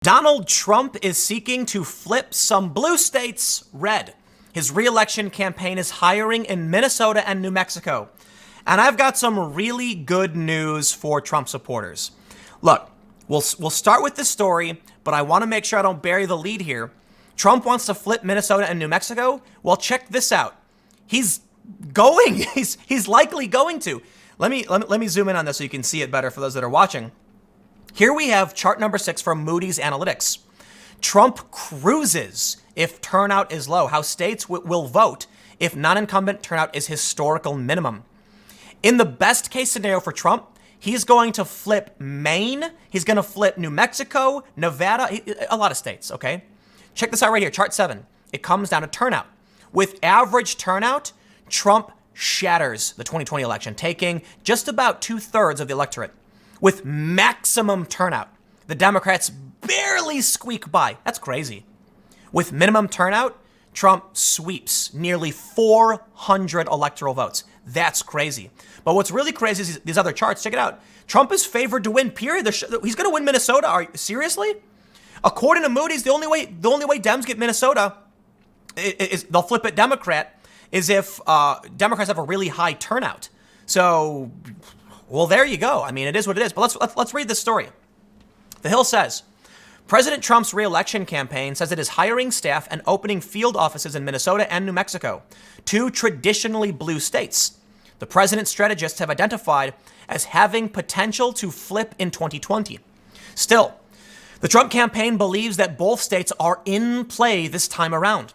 Donald Trump is seeking to flip some blue states red. His re-election campaign is hiring in Minnesota and New Mexico. And I've got some really good news for Trump supporters. Look, we'll start with this story, but I want to make sure I don't bury the lead here. Trump wants to flip Minnesota and New Mexico. Well, check this out. He's going. He's likely going to. Let me zoom in on this so you can see it better for those that are watching. Here we have chart number 6 from Moody's Analytics. Trump cruises if turnout is low. How states will vote if non-incumbent turnout is historical minimum. In the best case scenario for Trump, he's going to flip Maine. He's going to flip New Mexico, Nevada, a lot of states, okay? Check this out right here, chart 7. It comes down to turnout. With average turnout, Trump shatters the 2020 election, taking just about 2/3 of the electorate. With maximum turnout, the Democrats barely squeak by. That's crazy. With minimum turnout, Trump sweeps nearly 400 electoral votes. That's crazy. But what's really crazy is these other charts. Check it out. Trump is favored to win, period. He's going to win Minnesota. Seriously? According to Moody's, the only way Dems get Minnesota is they'll flip it Democrat is if Democrats have a really high turnout. So, well, there you go. I mean, it is what it is. But let's read this story. The Hill says, President Trump's re-election campaign says it is hiring staff and opening field offices in Minnesota and New Mexico, 2 traditionally blue states. The president's strategists have identified as having potential to flip in 2020. Still, the Trump campaign believes that both states are in play this time around.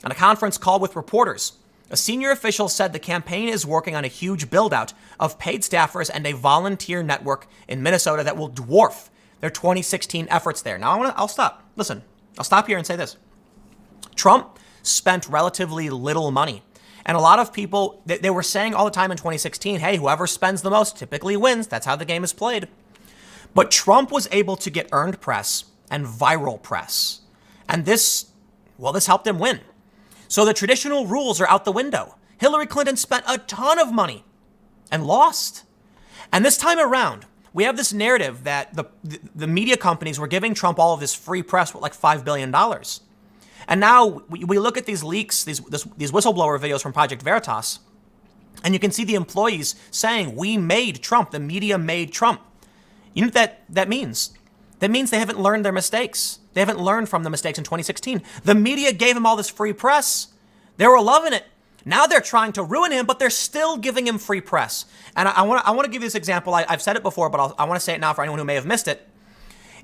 On a conference call with reporters, a senior official said the campaign is working on a huge build-out of paid staffers and a volunteer network in Minnesota that will dwarf their 2016 efforts there. Now, I'll stop. Listen, I'll stop here and say this. Trump spent relatively little money. And a lot of people, they were saying all the time in 2016, hey, whoever spends the most typically wins. That's how the game is played. But Trump was able to get earned press and viral press. And this helped him win. So the traditional rules are out the window. Hillary Clinton spent a ton of money and lost. And this time around, we have this narrative that the media companies were giving Trump all of this free press with like $5 billion. And now we look at these leaks, these whistleblower videos from Project Veritas, and you can see the employees saying, we made Trump, the media made Trump. You know what that means? That means they haven't learned their mistakes. They haven't learned from the mistakes in 2016. The media gave him all this free press. They were loving it. Now they're trying to ruin him, but they're still giving him free press. And I want to give you this example. I've said it before, but I want to say it now for anyone who may have missed it.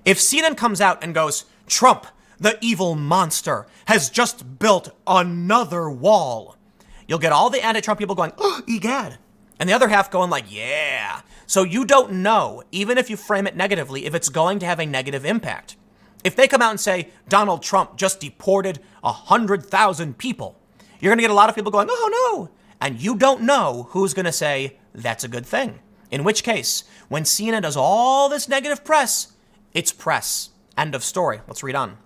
If CNN comes out and goes, Trump, the evil monster, has just built another wall, you'll get all the anti-Trump people going, oh, egad. And the other half going like, yeah. So you don't know, even if you frame it negatively, if it's going to have a negative impact. If they come out and say, Donald Trump just deported 100,000 people, you're going to get a lot of people going, oh, no. And you don't know who's going to say that's a good thing. In which case, when CNN does all this negative press, it's press. End of story. Let's read on.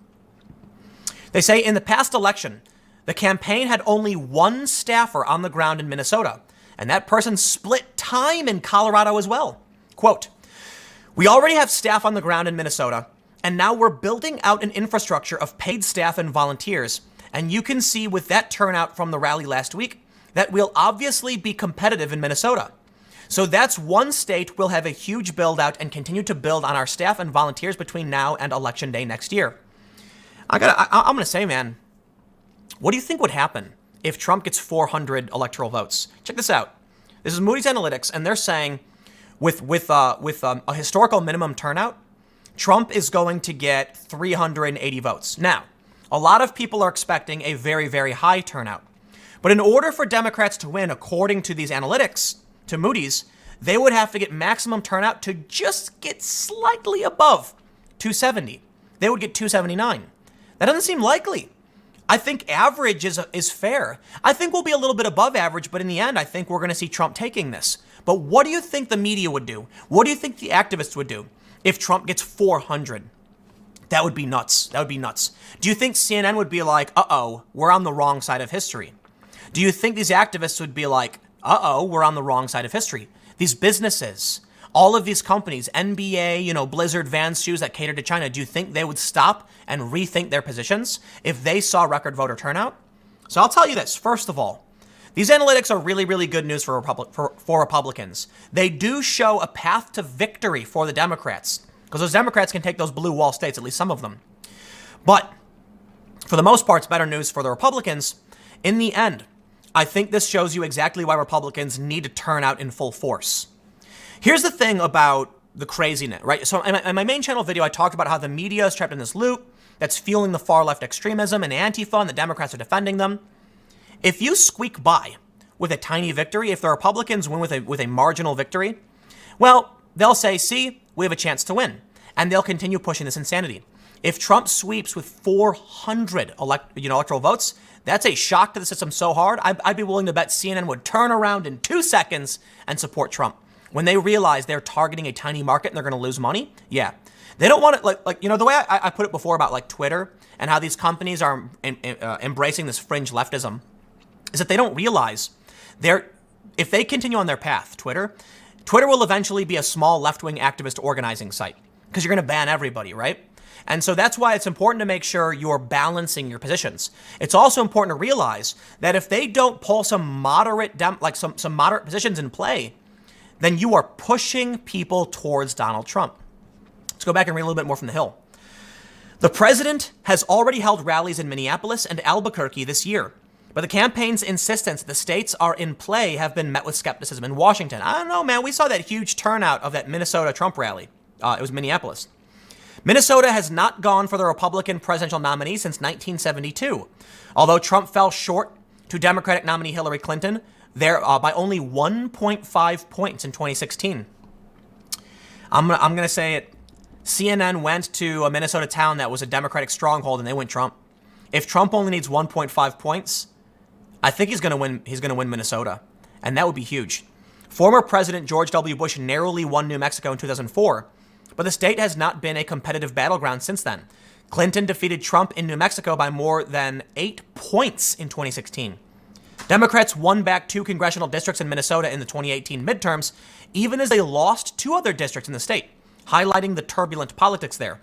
They say in the past election, the campaign had only one staffer on the ground in Minnesota, and that person split time in Colorado as well. Quote, we already have staff on the ground in Minnesota, and now we're building out an infrastructure of paid staff and volunteers. And you can see with that turnout from the rally last week that we'll obviously be competitive in Minnesota. So that's one state we'll have a huge build out and continue to build on our staff and volunteers between now and election day next year. I'm going to say, man, what do you think would happen if Trump gets 400 electoral votes? Check this out. This is Moody's Analytics, and they're saying with a historical minimum turnout, Trump is going to get 380 votes. Now, a lot of people are expecting a very, very high turnout. But in order for Democrats to win, according to these analytics, to Moody's, they would have to get maximum turnout to just get slightly above 270. They would get 279. That doesn't seem likely. I think average is fair. I think we'll be a little bit above average, but in the end, I think we're going to see Trump taking this. But what do you think the media would do? What do you think the activists would do if Trump gets 400? That would be nuts. That would be nuts. Do you think CNN would be like, uh-oh, we're on the wrong side of history? Do you think these activists would be like, uh-oh, we're on the wrong side of history? These businesses, All of these companies, NBA, Blizzard, Vans shoes that cater to China, do you think they would stop and rethink their positions if they saw record voter turnout? So I'll tell you this. First of all, these analytics are really, really good news for Republicans. They do show a path to victory for the Democrats, because those Democrats can take those blue wall states, at least some of them. But for the most part, it's better news for the Republicans. In the end, I think this shows you exactly why Republicans need to turn out in full force. Here's the thing about the craziness, right? So in my main channel video, I talked about how the media is trapped in this loop that's fueling the far left extremism and Antifa, and the Democrats are defending them. If you squeak by with a tiny victory, if the Republicans win with a marginal victory, well, they'll say, see, we have a chance to win. And they'll continue pushing this insanity. If Trump sweeps with 400 electoral votes, that's a shock to the system so hard, I'd be willing to bet CNN would turn around in 2 seconds and support Trump. When they realize they're targeting a tiny market and they're going to lose money, yeah. They don't want it, the way I put it before about Twitter and how these companies are embracing this fringe leftism, is that they don't realize if they continue on their path, Twitter will eventually be a small left-wing activist organizing site, because you're going to ban everybody, right? And so that's why it's important to make sure you're balancing your positions. It's also important to realize that if they don't pull some moderate, some moderate positions in play, then you are pushing people towards Donald Trump. Let's go back and read a little bit more from the Hill. The president has already held rallies in Minneapolis and Albuquerque this year, but the campaign's insistence that the states are in play have been met with skepticism in Washington. I don't know, man. We saw that huge turnout of that Minnesota Trump rally. It was Minneapolis. Minnesota has not gone for the Republican presidential nominee since 1972, although Trump fell short to Democratic nominee Hillary Clinton there by only 1.5 points in 2016. I'm gonna say it. CNN went to a Minnesota town that was a Democratic stronghold, and they went Trump. If Trump only needs 1.5 points, I think he's gonna win. He's gonna win Minnesota, and that would be huge. Former President George W. Bush narrowly won New Mexico in 2004, but the state has not been a competitive battleground since then. Clinton defeated Trump in New Mexico by more than 8 points in 2016. Democrats won back 2 congressional districts in Minnesota in the 2018 midterms, even as they lost 2 other districts in the state, highlighting the turbulent politics there.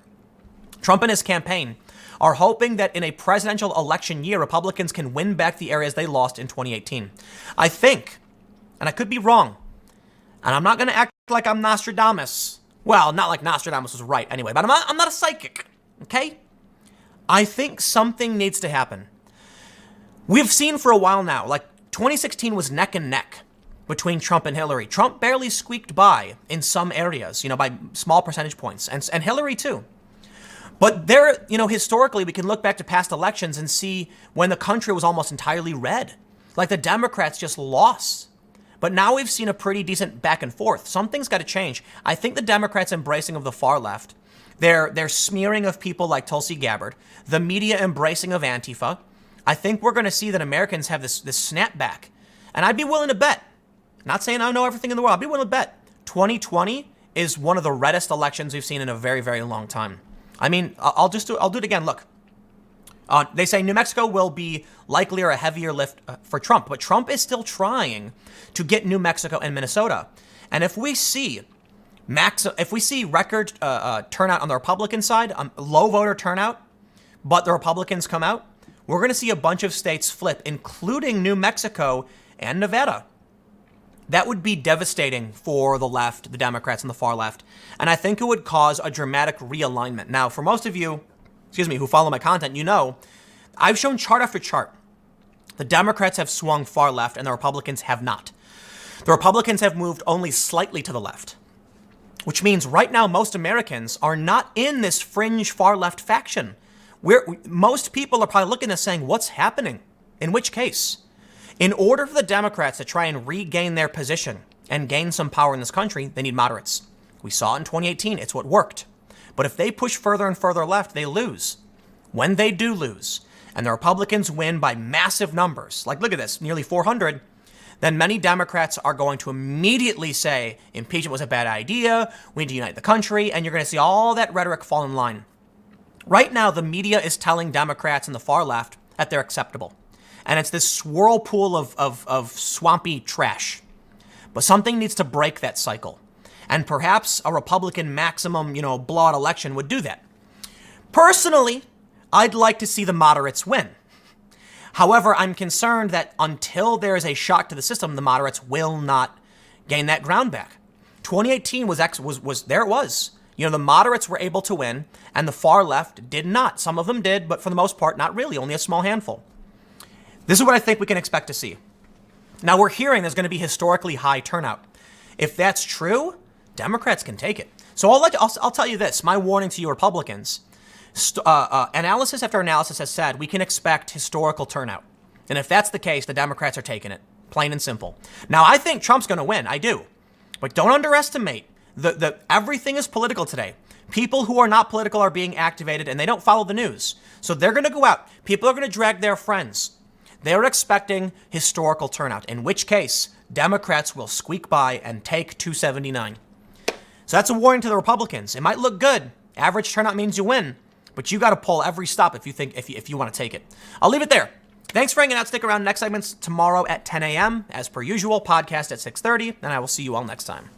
Trump and his campaign are hoping that in a presidential election year, Republicans can win back the areas they lost in 2018. I think, and I could be wrong, and I'm not going to act like I'm Nostradamus. Well, not like Nostradamus was right anyway, but I'm not a psychic, okay? I think something needs to happen. We've seen for a while now, 2016 was neck and neck between Trump and Hillary. Trump barely squeaked by in some areas, by small percentage points, and Hillary too. But there, historically, we can look back to past elections and see when the country was almost entirely red. The Democrats just lost. But now we've seen a pretty decent back and forth. Something's got to change. I think the Democrats embracing of the far left, their smearing of people like Tulsi Gabbard, the media embracing of Antifa, I think we're going to see that Americans have this snapback. And I'd be willing to bet, not saying I know everything in the world, I'd be willing to bet 2020 is one of the reddest elections we've seen in a very, very long time. I mean, I'll do it again. Look, they say New Mexico will be likely or a heavier lift for Trump, but Trump is still trying to get New Mexico and Minnesota. And if we see record turnout on the Republican side, low voter turnout, but the Republicans come out, we're going to see a bunch of states flip, including New Mexico and Nevada. That would be devastating for the left, the Democrats, and the far left. And I think it would cause a dramatic realignment. Now, for most of you, who follow my content, I've shown chart after chart. The Democrats have swung far left and the Republicans have not. The Republicans have moved only slightly to the left, which means right now most Americans are not in this fringe far left faction. Most people are probably looking at this saying, what's happening? In which case, in order for the Democrats to try and regain their position and gain some power in this country, they need moderates. We saw it in 2018. It's what worked. But if they push further and further left, they lose. When they do lose, and the Republicans win by massive numbers, look at this, nearly 400, then many Democrats are going to immediately say impeachment was a bad idea, we need to unite the country, and you're going to see all that rhetoric fall in line. Right now, the media is telling Democrats and the far left that they're acceptable. And it's this whirlpool of swampy trash. But something needs to break that cycle. And perhaps a Republican maximum, blowout election would do that. Personally, I'd like to see the moderates win. However, I'm concerned that until there is a shock to the system, the moderates will not gain that ground back. 2018 was there it was. The moderates were able to win and the far left did not. Some of them did, but for the most part, not really, only a small handful. This is what I think we can expect to see. Now we're hearing there's going to be historically high turnout. If that's true, Democrats can take it. So I'll tell you this, my warning to you Republicans. Analysis after analysis has said we can expect historical turnout. And if that's the case, the Democrats are taking it. Plain and simple. Now, I think Trump's going to win. I do. But don't underestimate everything is political today. People who are not political are being activated and they don't follow the news. So they're going to go out. People are going to drag their friends. They're expecting historical turnout, in which case Democrats will squeak by and take 279. So that's a warning to the Republicans. It might look good. Average turnout means you win. But you got to pull every stop if you want to take it. I'll leave it there. Thanks for hanging out. Stick around. Next segment's tomorrow at 10 a.m. As per usual, podcast at 6:30, and I will see you all next time.